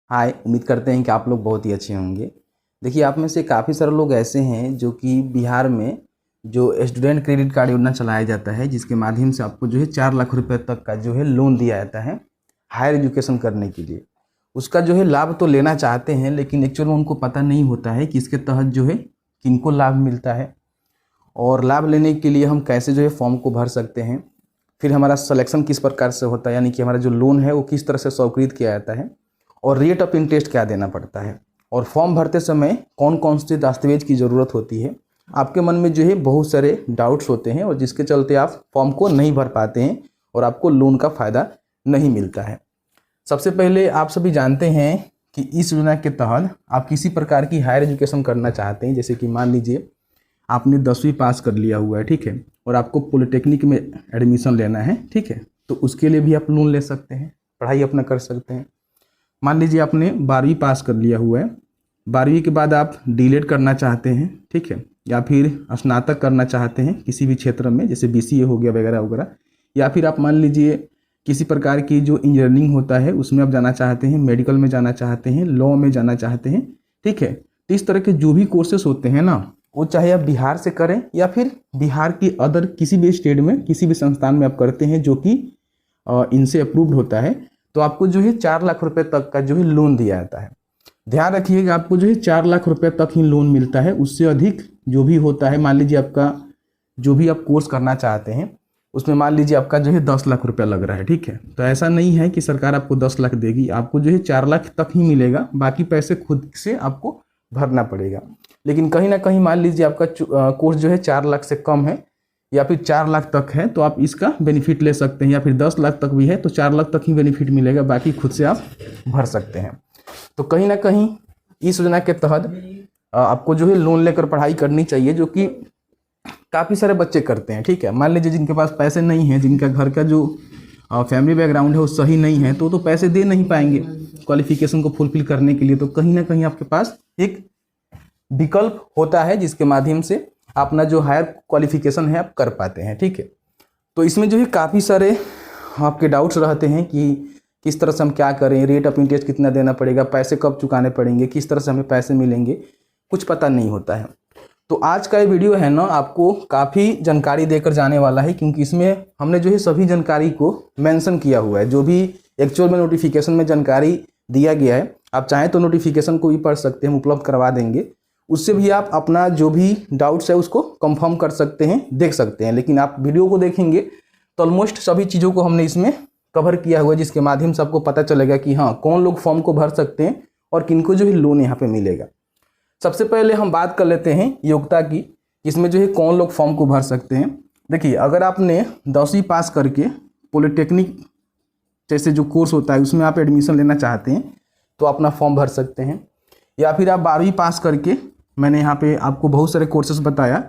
हाय, उम्मीद करते हैं कि आप लोग बहुत ही अच्छे होंगे। देखिए, आप में से काफ़ी सारे लोग ऐसे हैं जो कि बिहार में जो स्टूडेंट क्रेडिट कार्ड योजना चलाया जाता है, जिसके माध्यम से आपको जो है 4 लाख रुपए तक का जो है लोन दिया जाता है हायर एजुकेशन करने के लिए। उसका जो है लाभ तो लेना चाहते हैं, लेकिन एक्चुअल में उनको पता नहीं होता है कि इसके तहत जो है किनको लाभ मिलता है और लाभ लेने के लिए हम कैसे जो है फॉर्म को भर सकते हैं। फिर हमारा सिलेक्शन किस प्रकार से होता है, यानी कि हमारा जो लोन है वो किस तरह से स्वीकृत किया जाता है और रेट ऑफ इंटरेस्ट क्या देना पड़ता है, और फॉर्म भरते समय कौन कौन से दस्तावेज की ज़रूरत होती है। आपके मन में जो है बहुत सारे डाउट्स होते हैं और जिसके चलते आप फॉर्म को नहीं भर पाते हैं और आपको लोन का फ़ायदा नहीं मिलता है। सबसे पहले आप सभी जानते हैं कि इस योजना के तहत आप किसी प्रकार की हायर एजुकेशन करना चाहते हैं, जैसे कि मान लीजिए आपने 10वीं पास कर लिया हुआ है, ठीक है, और आपको पॉलिटेक्निक में एडमिशन लेना है, ठीक है, तो उसके लिए भी आप लोन ले सकते हैं, पढ़ाई अपना कर सकते हैं। मान लीजिए आपने 12वीं पास कर लिया हुआ है, 12वीं के बाद आप डीलेड करना चाहते हैं, ठीक है, या फिर स्नातक करना चाहते हैं किसी भी क्षेत्र में, जैसे BCA हो गया वगैरह वगैरह, या फिर आप मान लीजिए किसी प्रकार की जो इंजीनियरिंग होता है उसमें आप जाना चाहते हैं, मेडिकल में जाना चाहते हैं, लॉ में जाना चाहते हैं, ठीक है। तो इस तरह के जो भी कोर्सेस होते हैं ना, वो चाहे आप बिहार से करें या फिर बिहार की अदर किसी भी स्टेट में किसी भी संस्थान में आप करते हैं जो कि इनसे अप्रूव्ड होता है, तो आपको जो है 4 लाख रुपए तक का जो है लोन दिया जाता है। ध्यान रखिएगा, आपको जो है 4 लाख रुपए तक ही लोन मिलता है। उससे अधिक जो भी होता है, मान लीजिए आपका जो भी आप कोर्स करना चाहते हैं उसमें मान लीजिए आपका जो है 10 लाख रुपया लग रहा है, ठीक है, तो ऐसा नहीं है कि सरकार आपको 10 लाख देगी, आपको जो है 4 लाख तक ही मिलेगा, बाकी पैसे खुद से आपको भरना पड़ेगा। लेकिन कहीं ना कहीं मान लीजिए आपका कोर्स जो है 4 लाख से कम है या फिर 4 लाख तक है, तो आप इसका बेनिफिट ले सकते हैं, या फिर 10 लाख तक भी है तो 4 लाख तक ही बेनिफिट मिलेगा, बाकी खुद से आप भर सकते हैं। तो कहीं ना कहीं इस योजना के तहत आपको जो है लोन लेकर पढ़ाई करनी चाहिए, जो कि काफ़ी सारे बच्चे करते हैं, ठीक है। मान लीजिए जिनके पास पैसे नहीं हैं, जिनका घर का जो फैमिली बैकग्राउंड है वो सही नहीं है, तो पैसे दे नहीं पाएंगे क्वालिफिकेशन को फुलफिल करने के लिए। तो कहीं ना कहीं आपके पास एक विकल्प होता है जिसके माध्यम से अपना जो हायर क्वालिफिकेशन है आप कर पाते हैं, ठीक है। तो इसमें जो है काफ़ी सारे आपके डाउट्स रहते हैं कि किस तरह से हम क्या करें, रेट ऑफ इंटरेस्ट कितना देना पड़ेगा, पैसे कब चुकाने पड़ेंगे, किस तरह से हमें पैसे मिलेंगे, कुछ पता नहीं होता है। तो आज का ये वीडियो है ना, आपको काफ़ी जानकारी देकर जाने वाला है, क्योंकि इसमें हमने जो है सभी जानकारी को मेंशन किया हुआ है, जो भी एक्चुअल में नोटिफिकेशन में जानकारी दिया गया है। आप चाहें तो नोटिफिकेशन को भी पढ़ सकते हैं, हम उपलब्ध करवा देंगे, उससे भी आप अपना जो भी डाउट्स है उसको कंफर्म कर सकते हैं, देख सकते हैं। लेकिन आप वीडियो को देखेंगे तो ऑलमोस्ट सभी चीज़ों को हमने इसमें कवर किया हुआ है, जिसके माध्यम से आपको पता चलेगा कि हाँ, कौन लोग फॉर्म को भर सकते हैं और किनको जो है लोन यहाँ पे मिलेगा। सबसे पहले हम बात कर लेते हैं योग्यता की, इसमें जो है कौन लोग फॉर्म को भर सकते हैं। देखिए, अगर आपने 10वीं पास करके पॉलिटेक्निक जैसे जो कोर्स होता है उसमें आप एडमिशन लेना चाहते हैं तो अपना फॉर्म भर सकते हैं, या फिर आप 12वीं पास करके, मैंने यहाँ पे आपको बहुत सारे कोर्सेज बताया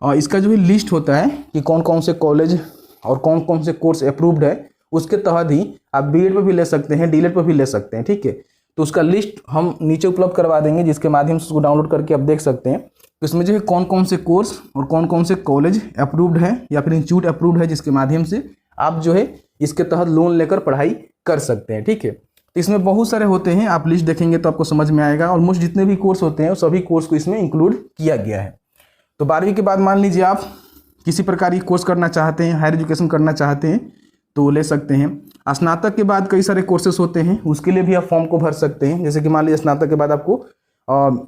और इसका जो है लिस्ट होता है कि कौन कौन से कॉलेज और कौन कौन से कोर्स अप्रूव्ड है, उसके तहत ही आप BEd पर भी ले सकते हैं, DLED पर भी ले सकते हैं, ठीक है। तो उसका लिस्ट हम नीचे उपलब्ध करवा देंगे, जिसके माध्यम से उसको डाउनलोड करके आप देख सकते हैं। तो इसमें जो है कौन कौन से कोर्स और कौन कौन से कॉलेज अप्रूव्ड है या फिर इंस्टीट्यूट अप्रूव्ड है, जिसके माध्यम से आप जो है इसके तहत लोन लेकर पढ़ाई कर सकते हैं, ठीक है। तो इसमें बहुत सारे होते हैं, आप लिस्ट देखेंगे तो आपको समझ में आएगा। ऑलमोस्ट जितने भी कोर्स होते हैं सभी कोर्स को इसमें इंक्लूड किया गया है। तो 12वीं के बाद मान लीजिए आप किसी प्रकार की कोर्स करना चाहते हैं, हायर एजुकेशन करना चाहते हैं तो ले सकते हैं। स्नातक के बाद कई सारे कोर्सेस होते हैं, उसके लिए भी आप फॉर्म को भर सकते हैं। जैसे कि मान लीजिए स्नातक के बाद आपको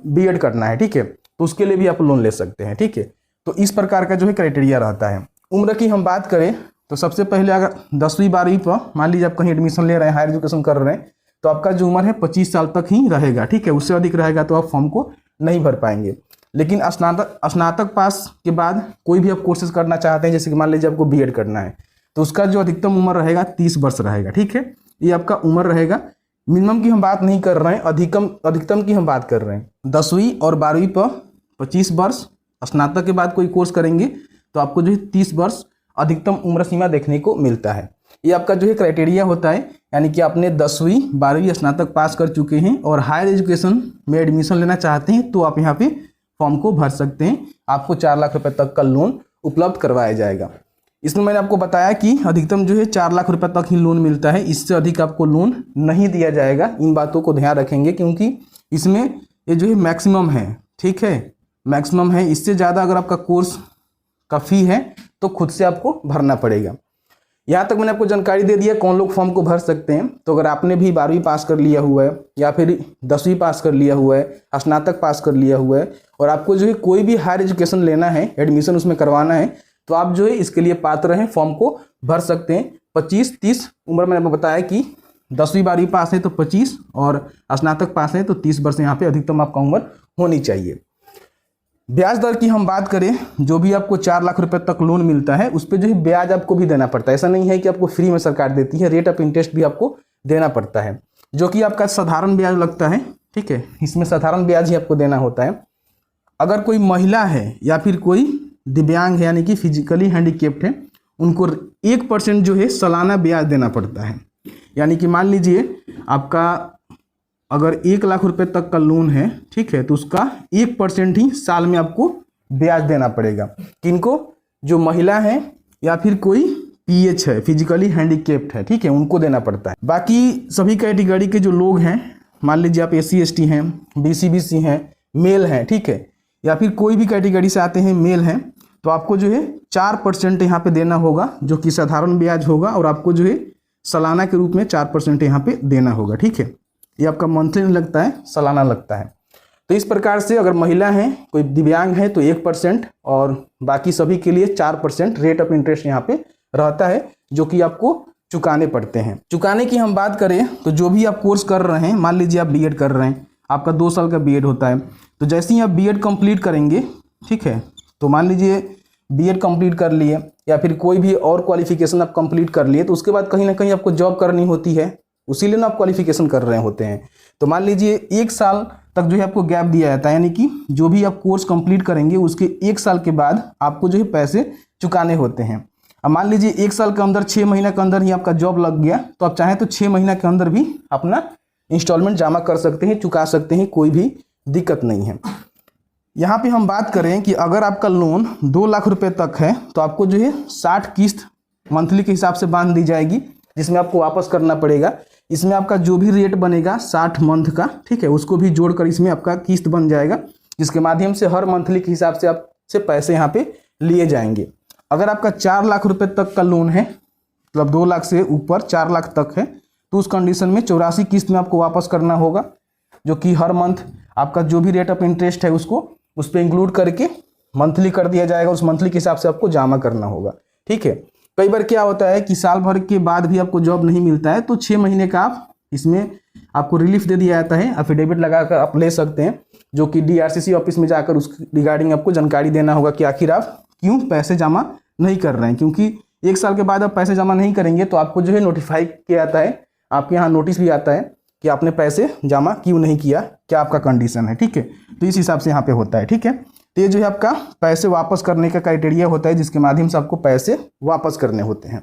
BEd करना है, ठीक है, तो उसके लिए भी आप लोन ले सकते हैं, ठीक है। तो इस प्रकार का जो है क्राइटेरिया रहता है। उम्र की हम बात करें तो सबसे पहले अगर 10वीं 12वीं पर मान लीजिए आप कहीं एडमिशन ले रहे हैं, हायर एजुकेशन कर रहे हैं, तो आपका जो उम्र है 25 साल तक ही रहेगा, ठीक है। उससे अधिक रहेगा तो आप फॉर्म को नहीं भर पाएंगे। लेकिन स्नातक पास के बाद कोई भी आप कोर्सेज करना चाहते हैं, जैसे कि मान लीजिए आपको BEd करना है, तो उसका जो अधिकतम उम्र रहेगा 30 वर्ष रहेगा, ठीक है। ये आपका उम्र रहेगा। मिनिमम की हम बात नहीं कर रहे हैं, अधिकतम की हम बात कर रहे हैं। 10वीं और 12वीं पर 25 वर्ष, स्नातक के बाद कोई कोर्स करेंगे तो आपको जो है 30 वर्ष अधिकतम उम्र सीमा देखने को मिलता है। ये आपका जो है क्राइटेरिया होता है, यानी कि आपने 10वीं 12वीं स्नातक पास कर चुके हैं और हायर एजुकेशन में एडमिशन लेना चाहते हैं तो आप यहाँ पे फॉर्म को भर सकते हैं। आपको 4 लाख रुपए तक का लोन उपलब्ध करवाया जाएगा। इसमें मैंने आपको बताया कि अधिकतम जो है 4 लाख रुपए तक ही लोन मिलता है, इससे अधिक आपको लोन नहीं दिया जाएगा। इन बातों को ध्यान रखेंगे क्योंकि इसमें ये जो है मैक्सिमम है, ठीक है, मैक्सिमम है। इससे ज़्यादा अगर आपका कोर्स का फ़ी है तो खुद से आपको भरना पड़ेगा। यहाँ तक मैंने आपको जानकारी दे दिया कौन लोग फॉर्म को भर सकते हैं। तो अगर आपने भी 12वीं पास कर लिया हुआ है या फिर 10वीं पास कर लिया हुआ है, स्नातक पास कर लिया हुआ है और आपको जो है कोई भी हायर एजुकेशन लेना है, एडमिशन उसमें करवाना है, तो आप जो है इसके लिए पात्र हैं, फॉर्म को भर सकते हैं। 25-30 उम्र मैंने आपको बताया कि 10वीं 12वीं पास है तो 25 और स्नातक पास है तो 30 वर्ष यहाँ पे अधिकतम आपका उम्र होनी चाहिए। ब्याज दर की हम बात करें, जो भी आपको 4 लाख रुपए तक लोन मिलता है उस पर जो है ब्याज आपको भी देना पड़ता है। ऐसा नहीं है कि आपको फ्री में सरकार देती है, रेट ऑफ इंटरेस्ट भी आपको देना पड़ता है, जो कि आपका साधारण ब्याज लगता है, ठीक है। इसमें साधारण ब्याज ही आपको देना होता है। अगर कोई महिला है या फिर कोई दिव्यांग है यानी कि फिजिकली हैंडीकेप्ड है, उनको 1% जो है सालाना ब्याज देना पड़ता है। यानी कि मान लीजिए आपका अगर 1 लाख रुपए तक का लोन है, ठीक है, तो उसका 1% ही साल में आपको ब्याज देना पड़ेगा। किनको? जो महिला है या फिर कोई PH है, फिजिकली हैंडीकेप्ड है, ठीक है, उनको देना पड़ता है। बाकी सभी कैटेगरी के जो लोग हैं, मान लीजिए आप SC ST हैं, BC BC हैं, मेल हैं, ठीक है, या फिर कोई भी कैटेगरी से आते हैं, मेल हैं, तो आपको जो है 4% यहाँ पे देना होगा, जो कि साधारण ब्याज होगा, और आपको जो है सालाना के रूप में 4% यहाँ पे देना होगा, ठीक है। ये आपका मंथली नहीं लगता है, सालाना लगता है। तो इस प्रकार से अगर महिला है, कोई दिव्यांग है तो 1% और बाकी सभी के लिए 4% रेट ऑफ इंटरेस्ट यहाँ पे रहता है, जो कि आपको चुकाने पड़ते हैं। चुकाने की हम बात करें तो जो भी आप कोर्स कर रहे हैं, मान लीजिए आप B.Ed कर रहे हैं, आपका 2 साल का B.Ed होता है, तो जैसे ही आप B.Ed कंप्लीट करेंगे, ठीक है, तो मान लीजिए B.Ed कंप्लीट कर लिए या फिर कोई भी और क्वालिफिकेशन आप कंप्लीट कर लिए, तो उसके बाद कहीं ना कहीं आपको जॉब करनी होती है, उसीलिए ना आप क्वालिफिकेशन कर रहे होते हैं। तो मान लीजिए 1 साल तक जो है आपको गैप दिया जाता है, यानी कि जो भी आप कोर्स कंप्लीट करेंगे उसके 1 साल के बाद आपको जो है पैसे चुकाने होते हैं। अब मान लीजिए 1 साल के अंदर 6 महीना के अंदर ही आपका जॉब लग गया, तो आप चाहें तो 6 महीना के अंदर भी अपना इंस्टॉलमेंट जमा कर सकते हैं, चुका सकते हैं, कोई भी दिक्कत नहीं है। यहाँ पे हम बात करें कि अगर आपका लोन 2 लाख रुपए तक है तो आपको जो है 60 किस्त मंथली के हिसाब से बांध दी जाएगी, जिसमें आपको वापस करना पड़ेगा। इसमें आपका जो भी रेट बनेगा 60 मंथ का, ठीक है, उसको भी जोड़कर इसमें आपका किस्त बन जाएगा, जिसके माध्यम से हर मंथली के हिसाब से आपसे पैसे यहाँ पे लिए जाएंगे। अगर आपका 4 लाख रुपए तक का लोन है, मतलब 2 लाख से ऊपर 4 लाख तक है, तो उस कंडीशन में 84 किस्त में आपको वापस करना होगा, जो कि हर मंथ आपका जो भी रेट ऑफ इंटरेस्ट है उसको उस पर इंक्लूड करके मंथली कर दिया जाएगा। उस मंथली के हिसाब से आपको जमा करना होगा, ठीक है। कई बार क्या होता है कि साल भर के बाद भी आपको जॉब नहीं मिलता है, तो 6 महीने का आप इसमें आपको रिलीफ दे दिया जाता है, एफिडेविट लगाकर आप ले सकते हैं, जो कि DRCC ऑफिस में जाकर उस रिगार्डिंग आपको जानकारी देना होगा कि आखिर आप क्यों पैसे जमा नहीं कर रहे हैं। क्योंकि 1 साल के बाद आप पैसे जमा नहीं करेंगे तो आपको जो है नोटिफाई किया जाता है, आपके यहाँ नोटिस भी आता है कि आपने पैसे जमा क्यों नहीं किया, क्या आपका कंडीशन है, ठीक है। तो इस हिसाब से यहाँ पे होता है, ठीक है। तो ये जो है आपका पैसे वापस करने का क्राइटेरिया होता है, जिसके माध्यम से आपको पैसे वापस करने होते हैं।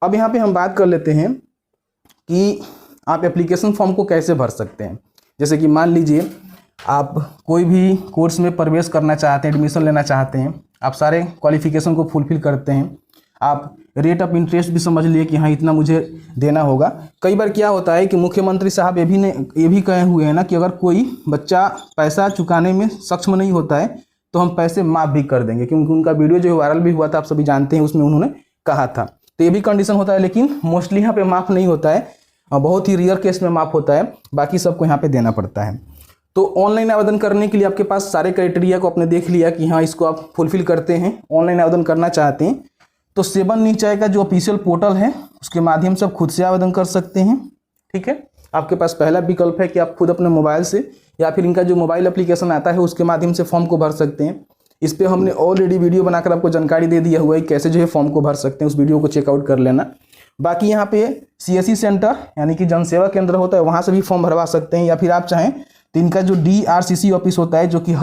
अब यहाँ पे हम बात कर लेते हैं कि आप एप्लीकेशन फॉर्म को कैसे भर सकते हैं। जैसे कि मान लीजिए आप कोई भी कोर्स में प्रवेश करना चाहते हैं, एडमिशन लेना चाहते हैं, आप सारे क्वालिफिकेशन को फुलफिल करते हैं, आप रेट ऑफ इंटरेस्ट भी समझ लिए कि हाँ इतना मुझे देना होगा। कई बार क्या होता है कि मुख्यमंत्री साहब ये भी कहे हुए हैं ना कि अगर कोई बच्चा पैसा चुकाने में सक्षम नहीं होता है तो हम पैसे माफ़ भी कर देंगे, क्योंकि उनका वीडियो जो वायरल भी हुआ था, आप सभी जानते हैं, उसमें उन्होंने कहा था। तो ये भी कंडीशन होता है, लेकिन मोस्टली यहाँ पे माफ़ नहीं होता है, बहुत ही रेयर केस में माफ़ होता है, बाकी सबको यहाँ पे देना पड़ता है। तो ऑनलाइन आवेदन करने के लिए आपके पास सारे क्राइटेरिया को आपने देख लिया कि हाँ इसको आप फुलफिल करते हैं, ऑनलाइन आवेदन करना चाहते हैं, तो 7 न्यूज़ चाय का जो ऑफिशियल पोर्टल है उसके माध्यम से आप खुद से आवेदन कर सकते हैं, ठीक है। आपके पास पहला विकल्प है कि आप खुद अपने मोबाइल से या फिर इनका जो मोबाइल एप्लीकेशन आता है उसके माध्यम से फॉर्म को भर सकते हैं। इस पर हमने ऑलरेडी वीडियो बनाकर आपको जानकारी दे दिया हुआ है कैसे जो है फॉर्म को भर सकते हैं, उस वीडियो को चेकआउट कर लेना। बाकी यहाँ पे CSC सेंटर यानी कि जनसेवा केंद्र होता है, वहाँ से भी फॉर्म भरवा सकते हैं, या फिर आप चाहें तो इनका जो DRCC ऑफिस होता है, जो कि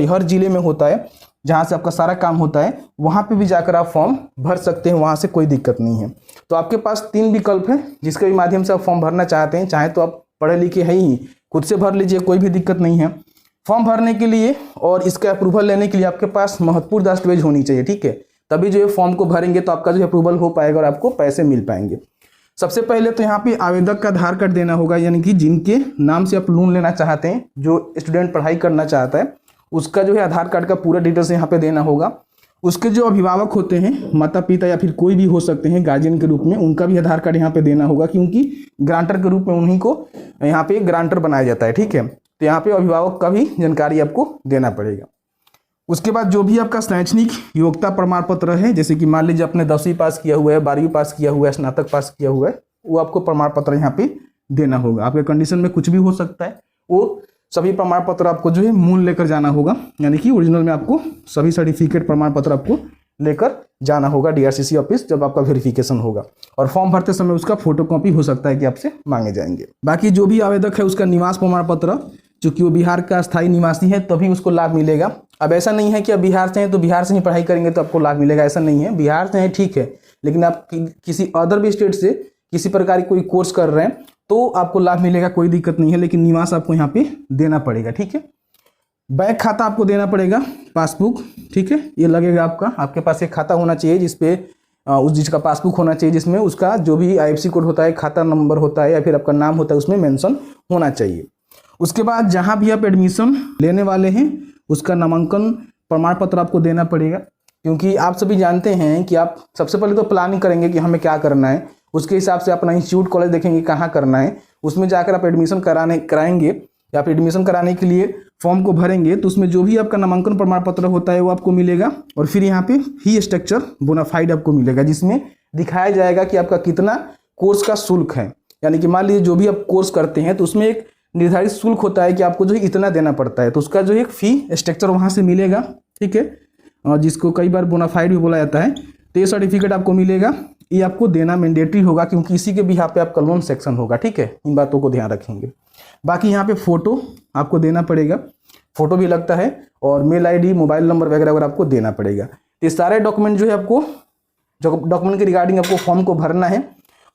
हर जिले में होता है, जहाँ से आपका सारा काम होता है, वहाँ पे भी जाकर आप फॉर्म भर सकते हैं, वहाँ से कोई दिक्कत नहीं है। तो आपके पास 3 विकल्प हैं जिसके भी माध्यम से आप फॉर्म भरना चाहते हैं। चाहे तो आप पढ़े लिखे हैं ही, खुद से भर लीजिए, कोई भी दिक्कत नहीं है। फॉर्म भरने के लिए और इसका अप्रूवल लेने के लिए आपके पास महत्वपूर्ण दस्तावेज होनी चाहिए, ठीक है। तभी जो है फॉर्म को भरेंगे तो आपका जो है अप्रूवल हो पाएगा और आपको पैसे मिल पाएंगे। सबसे पहले तो यहाँ पे आवेदक का आधार कार्ड देना होगा, यानी कि जिनके नाम से आप लोन लेना चाहते हैं, जो स्टूडेंट पढ़ाई करना चाहता है उसका जो है आधार कार्ड का पूरा डिटेल्स यहाँ पे देना होगा। उसके जो अभिभावक होते हैं, माता पिता या फिर कोई भी हो सकते हैं गार्जियन के रूप में, उनका भी आधार कार्ड यहाँ पे देना होगा, क्योंकि ग्रांटर के रूप में उन्हीं को यहाँ पे ग्रांटर बनाया जाता है। ठीक है, तो यहाँ पे अभिभावक का भी जानकारी आपको देना पड़ेगा। उसके बाद जो भी आपका शैक्षणिक योग्यता प्रमाण पत्र है, जैसे कि मान लीजिए आपने 10वीं पास किया हुआ है, 12वीं पास किया हुआ है, स्नातक पास किया हुआ है, वो आपको प्रमाण पत्र यहाँ पे देना होगा। आपके कंडीशन में कुछ भी हो सकता है, वो सभी प्रमाण पत्र आपको जो है मूल लेकर जाना होगा, यानी कि ओरिजिनल में आपको सभी सर्टिफिकेट प्रमाण पत्र आपको लेकर जाना होगा डीआरसीसी ऑफिस जब आपका वेरिफिकेशन होगा। और फॉर्म भरते समय उसका फोटोकॉपी हो सकता है कि आपसे मांगे जाएंगे। बाकी जो भी आवेदक है उसका निवास प्रमाण पत्र, चूंकि वो बिहार का स्थायी निवासी है तभी उसको लाभ मिलेगा। अब ऐसा नहीं है कि आप बिहार से हैं तो बिहार से ही पढ़ाई करेंगे तो आपको लाभ मिलेगा, ऐसा नहीं है। बिहार से हैं ठीक है, लेकिन आप किसी अदर भी स्टेट से किसी प्रकार की कोई कोर्स कर रहे हैं तो आपको लाभ मिलेगा, कोई दिक्कत नहीं है, लेकिन निवास आपको यहाँ पे देना पड़ेगा। ठीक है, बैंक खाता आपको देना पड़ेगा, पासबुक, ठीक है, ये लगेगा आपका। आपके पास एक खाता होना चाहिए जिसपे उस चीज़ का पासबुक होना चाहिए, जिसमें उसका जो भी IFSC कोड होता है, खाता नंबर होता है या फिर आपका नाम होता है, उसमें मेंशन होना चाहिए। उसके बाद जहाँ भी आप एडमिशन लेने वाले हैं उसका नामांकन प्रमाण पत्र आपको देना पड़ेगा, क्योंकि आप सभी जानते हैं कि आप सबसे पहले तो प्लानिंग करेंगे कि हमें क्या करना है, उसके हिसाब से अपना इंस्टीट्यूट कॉलेज देखेंगे कहाँ करना है, उसमें जाकर आप एडमिशन कराएंगे या फिर एडमिशन कराने के लिए फॉर्म को भरेंगे तो उसमें जो भी आपका नामांकन प्रमाण पत्र होता है वो आपको मिलेगा। और फिर यहाँ पे फी स्ट्रक्चर बोनाफाइड आपको मिलेगा, जिसमें दिखाया जाएगा कि आपका कितना कोर्स का शुल्क है। यानी कि मान लीजिए जो भी आप कोर्स करते हैं तो उसमें एक निर्धारित शुल्क होता है कि आपको जो है इतना देना पड़ता है, तो उसका जो एक फी स्ट्रक्चर वहाँ से मिलेगा। ठीक है, जिसको कई बार बोनाफाइड भी बोला जाता है। तो ये सर्टिफिकेट आपको मिलेगा, ये आपको देना मैंडेटरी होगा, क्योंकि इसी के बिहाफ पे आपका लोन सेक्शन होगा। ठीक है, इन बातों को ध्यान रखेंगे। बाकी यहाँ पे फोटो आपको देना पड़ेगा, फोटो भी लगता है, और मेल ID, मोबाइल नंबर वगैरह वगैरह आपको देना पड़ेगा। ये सारे डॉक्यूमेंट जो है आपको, जो डॉक्यूमेंट के रिगार्डिंग आपको फॉर्म को भरना है।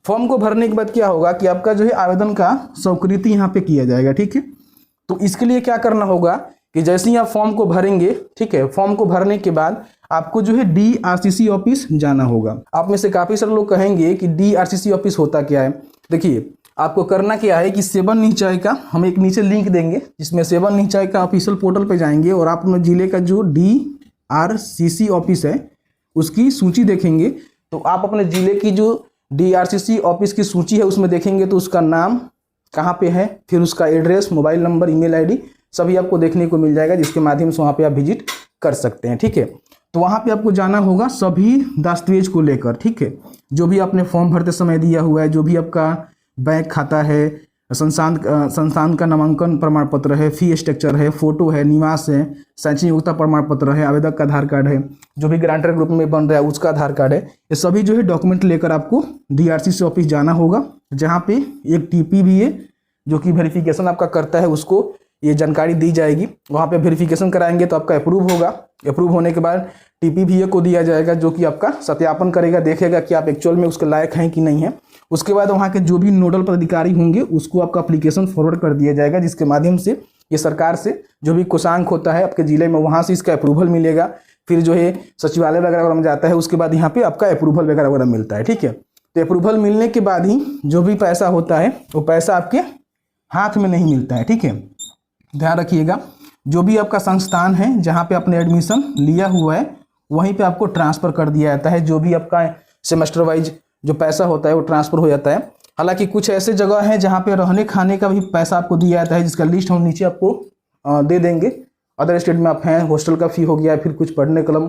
फॉर्म को भरने के बाद क्या होगा कि आपका जो है आवेदन का स्वीकृति यहाँ पे किया जाएगा। ठीक है, तो इसके लिए क्या करना होगा कि जैसे ही आप फॉर्म को भरेंगे, ठीक है, फॉर्म को भरने के बाद आपको जो है DRCC ऑफिस जाना होगा। आप में से काफ़ी सारे लोग कहेंगे कि DRCC ऑफिस होता क्या है। देखिए, आपको करना क्या है कि 7 निश्चय का हम एक नीचे लिंक देंगे, जिसमें 7 निश्चय का ऑफिशियल पोर्टल पे जाएंगे और आप अपने जिले का जो DRCC ऑफिस है उसकी सूची देखेंगे। तो आप अपने जिले की जो DRCC ऑफिस की सूची है उसमें देखेंगे तो उसका नाम कहाँ पे है, फिर उसका address, mobile number, email ID सभी आपको देखने को मिल जाएगा, जिसके माध्यम से वहाँ पे आप विजिट कर सकते हैं। ठीक है, तो वहाँ पे आपको जाना होगा सभी दस्तावेज को लेकर। ठीक है, जो भी आपने फॉर्म भरते समय दिया हुआ है, जो भी आपका बैंक खाता है, संस्थान का नामांकन प्रमाण पत्र है, फी स्ट्रक्चर है, फोटो है, निवास है, शैक्षणिक योग्यता प्रमाण पत्र है, आवेदक का आधार कार्ड है, जो भी ग्रांटर ग्रुप में बन रहा है उसका आधार कार्ड है, ये सभी जो है डॉक्यूमेंट लेकर आपको DRCC ऑफिस जाना होगा, जहाँ पे एक TP भी है जो कि वेरिफिकेशन आपका करता है, उसको ये जानकारी दी जाएगी। वहाँ पे वेरिफिकेशन कराएंगे तो आपका अप्रूव होगा। अप्रूव होने के बाद TP को दिया जाएगा, जो कि आपका सत्यापन करेगा, देखेगा कि आप एक्चुअल में उसके लायक हैं कि नहीं है। उसके बाद वहाँ के जो भी नोडल पदाधिकारी होंगे उसको आपका एप्लीकेशन फॉरवर्ड कर दिया जाएगा, जिसके माध्यम से ये सरकार से जो भी कोषांक होता है आपके जिले में, वहाँ से इसका अप्रूवल मिलेगा। फिर जो है सचिवालय वगैरह में जाता है, उसके बाद यहाँ पे आपका अप्रूवल वगैरह वगैरह मिलता है। ठीक है, तो अप्रूवल मिलने के बाद ही जो भी पैसा होता है वो पैसा आपके हाथ में नहीं मिलता है। ठीक है, ध्यान रखिएगा, जो भी आपका संस्थान है जहाँ पे आपने एडमिशन लिया हुआ है वहीं पे आपको ट्रांसफ़र कर दिया जाता है। जो भी आपका सेमेस्टर वाइज जो पैसा होता है वो ट्रांसफ़र हो जाता है। हालांकि कुछ ऐसे जगह हैं जहाँ पे रहने खाने का भी पैसा आपको दिया जाता है, जिसका लिस्ट हम नीचे आपको दे देंगे। अदर स्टेट में आप हैं, हॉस्टल का फ़ी हो गया, फिर कुछ पढ़ने कलम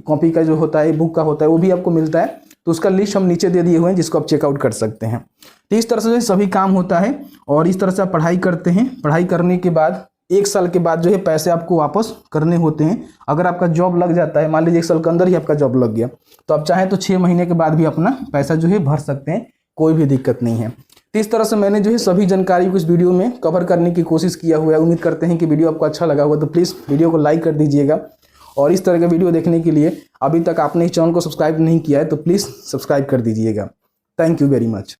कॉपी का जो होता है, बुक का होता है, वो भी आपको मिलता है। तो उसका लिस्ट हम नीचे दे दिए हुए हैं, जिसको आप चेकआउट कर सकते हैं। तो इस तरह से सभी काम होता है और इस तरह से आप पढ़ाई करते हैं। पढ़ाई करने के बाद 1 साल के बाद जो है पैसे आपको वापस करने होते हैं। अगर आपका जॉब लग जाता है, मान लीजिए 1 साल के अंदर ही आपका जॉब लग गया, तो आप चाहें तो 6 महीने के बाद भी अपना पैसा जो है भर सकते हैं, कोई भी दिक्कत नहीं है। तो इस तरह से मैंने जो है सभी जानकारी को इस वीडियो में कवर करने की कोशिश किया हुआ है। उम्मीद करते हैं कि वीडियो आपको अच्छा लगा होगा, तो प्लीज़ वीडियो को लाइक कर दीजिएगा। और इस तरह का वीडियो देखने के लिए अभी तक आपने इस चैनल को सब्सक्राइब नहीं किया है तो प्लीज़ सब्सक्राइब कर दीजिएगा। Thank you very much.